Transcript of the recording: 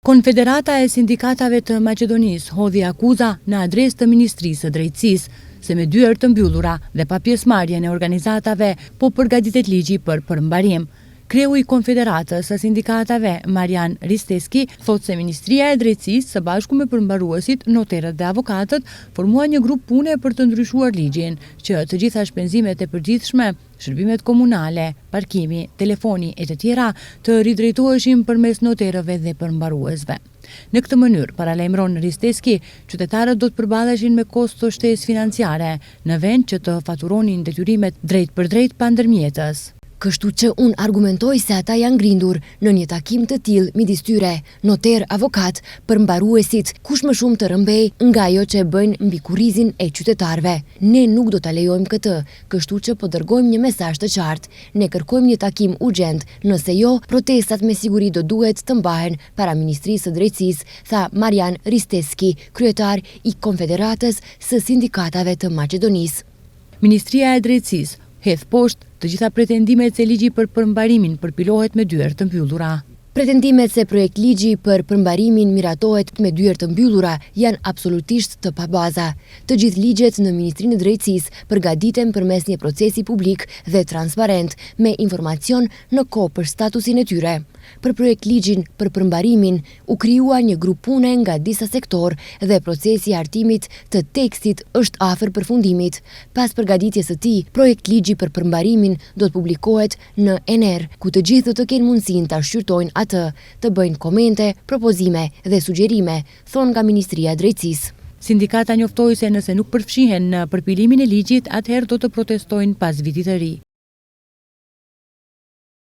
Konfederata e Sindikatave të Maqedonisë hodhi akuza në adresë të Ministrisë së Drejtësisë se me dyert të mbyllura dhe pa pjesëmarrjen e organizatave po përgatitet ligji për përmbarim. Kreu i Konfederatës së Sindikatave, Marian Risteski, thotë se Ministria e Drejtësisë së bashku me përmbaruesit, noterët dhe avokatët formua një grup pune për të ndryshuar ligjin, që të gjitha shpenzimet e përgjithshme, shërbimet komunale, parkimi, telefoni e të tjera të ridrejtoheshin përmes noterëve dhe përmbaruesve. Në këtë mënyrë, paralajmëron Risteski, qytetarët do të përballeshin me kosto shtesë financiare në vend që të faturonin detyrimet drejt për drejt pa ndërmjetës. Kështu që unë argumentoj se ata janë ngrindur në një takim të tillë midis tyre, noter, avokat, përmbaruesit, kush më shumë të rëmbej nga ajo që e bëjnë mbi kurrizin e qytetarëve. Ne nuk do ta lejojmë këtë, kështu që po dërgojmë një mesazh të qartë. Ne kërkojmë një takim urgjent, nëse jo, protestat me siguri do duhet të mbahen para Ministrisë së Drejtësisë, tha Marian Risteski, kryetar i Konfederatës së Sindikatave të Maqedonisë. Ministria e Drejtësisë hedh poshtë të gjitha pretendimet se ligji për përmbarimin përpilohet me dyert të mbyllura. Pretendimet se projekt ligji për përmbarimin miratohet me dyert të mbyllura janë absolutisht të pabaza. Të gjithë ligjet në Ministrinë e Drejtësisë përgatiten përmes një procesi publik dhe transparent, me informacion në kohë për statusin e tyre. Për projekt ligjin për përmbarimin u krijua një grup pune nga disa sektor dhe procesi i hartimit të tekstit është afër përfundimit. Pas përgatitjes së tij, projekt ligji për përmbarimin do të publikohet në Ener, ku të gjithë do të kenë mundësinë ta shqyrtojnë atë, të bëjnë komente, propozime dhe sugjerime, thonë nga Ministria e Drejtësisë. Sindikata njoftoi se nëse nuk përfshihen në përpilimin e ligjit, atëherë do të protestojnë pas vitit të ri.